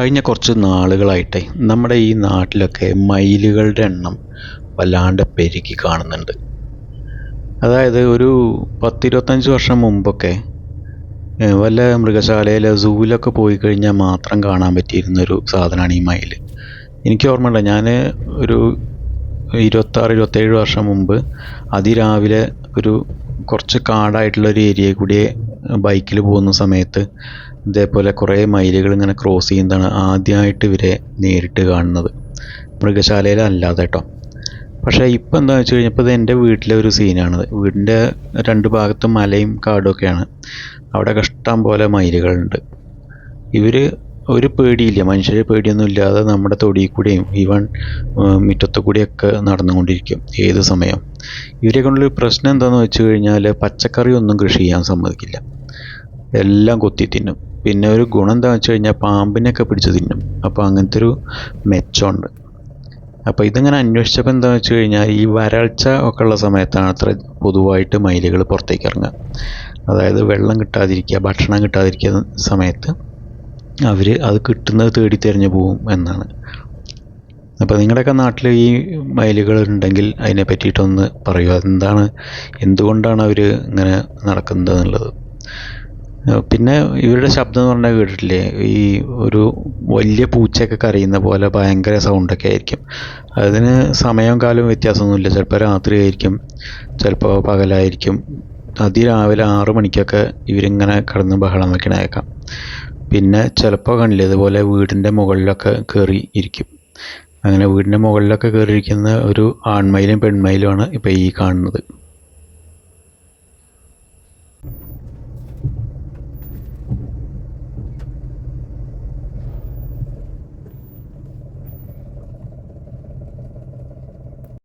കഴിഞ്ഞ കുറച്ച് നാളുകളായിട്ടേ നമ്മുടെ ഈ നാട്ടിലൊക്കെ മയിലുകളുടെ എണ്ണം വല്ലാണ്ട് പെരുകി കാണുന്നുണ്ട്. അതായത് ഒരു 10-25 വർഷം മുമ്പൊക്കെ വല്ല മൃഗശാലയിലോ സൂവിലൊക്കെ പോയി കഴിഞ്ഞാൽ മാത്രം കാണാൻ പറ്റിയിരുന്നൊരു സാധനമാണ് ഈ മയിൽ. എനിക്ക് ഓർമ്മയുണ്ട്, ഞാൻ ഒരു 26-27 വർഷം മുമ്പ് അതിരാവിലെ ഒരു കുറച്ച് കാടായിട്ടുള്ള ഒരു ഏരിയയിൽ കൂടി ബൈക്കിൽ പോകുന്ന സമയത്ത് ഇതേപോലെ കുറേ മയിലുകൾ ഇങ്ങനെ ക്രോസ് ചെയ്യുന്നതാണ് ആദ്യമായിട്ട് ഇവരെ നേരിട്ട് കാണുന്നത്, മൃഗശാലയിലല്ലാതെ കേട്ടോ. പക്ഷേ ഇപ്പം എന്താണെന്ന് വെച്ച് കഴിഞ്ഞപ്പോൾ ഇത് എൻ്റെ വീട്ടിലെ ഒരു സീനാണത്. വീടിൻ്റെ രണ്ട് ഭാഗത്തും മലയും കാടും ഒക്കെയാണ്. അവിടെ ഇഷ്ടം പോലെ മയിലുകളുണ്ട്. ഇവർ ഒരു പേടിയില്ല, മനുഷ്യരെ പേടിയൊന്നും ഇല്ലാതെ നമ്മുടെ തൊടിയിൽ കൂടെയും ഈവൻ മുറ്റത്തു കൂടിയൊക്കെ നടന്നുകൊണ്ടിരിക്കും ഏത് സമയം. ഇവരെ കൊണ്ടൊരു പ്രശ്നം എന്താണെന്ന് വെച്ച് കഴിഞ്ഞാൽ പച്ചക്കറി ഒന്നും കൃഷി ചെയ്യാൻ സമ്മതിക്കില്ല, എല്ലാം കൊത്തി തിന്നും. പിന്നെ ഒരു ഗുണം എന്താണെന്ന് വെച്ച് കഴിഞ്ഞാൽ പാമ്പിനെയൊക്കെ പിടിച്ച് തിന്നും. അപ്പോൾ അങ്ങനത്തെ ഒരു മെച്ചമുണ്ട്. അപ്പോൾ ഇതിങ്ങനെ അന്വേഷിച്ചപ്പോൾ എന്താണെന്ന് വെച്ച് കഴിഞ്ഞാൽ ഈ വരൾച്ച ഒക്കെ ഉള്ള സമയത്താണ് അത്ര പൊതുവായിട്ട് മയിലുകൾ പുറത്തേക്ക് ഇറങ്ങുക. അതായത് വെള്ളം കിട്ടാതിരിക്കുക, ഭക്ഷണം കിട്ടാതിരിക്കുന്ന സമയത്ത് അവർ അത് കിട്ടുന്നത് തേടി തിരഞ്ഞു പോകും എന്നാണ്. അപ്പോൾ നിങ്ങളുടെയൊക്കെ നാട്ടിൽ ഈ മയിലുകൾ ഉണ്ടെങ്കിൽ അതിനെ പറ്റിയിട്ടൊന്ന് പറയുക. എന്തുകൊണ്ടാണ് അവർ ഇങ്ങനെ നടക്കുന്നത് എന്നുള്ളത്. പിന്നെ ഇവരുടെ ശബ്ദം എന്ന് പറഞ്ഞാൽ കേട്ടിട്ടില്ലേ, ഈ ഒരു വലിയ പൂച്ചയൊക്കെ കരയുന്ന പോലെ ഭയങ്കര സൗണ്ടൊക്കെ ആയിരിക്കും. അതിന് സമയവും കാലവും വ്യത്യാസമൊന്നുമില്ല. ചിലപ്പോൾ രാത്രി ആയിരിക്കും, ചിലപ്പോൾ പകലായിരിക്കും. അതിരാവിലെ 6 മണിക്കൊക്കെ ഇവരിങ്ങനെ കിടന്ന് ബഹളം വയ്ക്കണേക്കാം. പിന്നെ ചിലപ്പോൾ കണ്ടില്ലേ, ഇതുപോലെ വീടിൻ്റെ മുകളിലൊക്കെ കയറി ഇരിക്കും. അങ്ങനെ വീടിൻ്റെ മുകളിലൊക്കെ കയറിയിരിക്കുന്ന ഒരു ആൺമയിലും പെൺമയിലുമാണ് ഇപ്പോൾ ഈ കാണുന്നത്.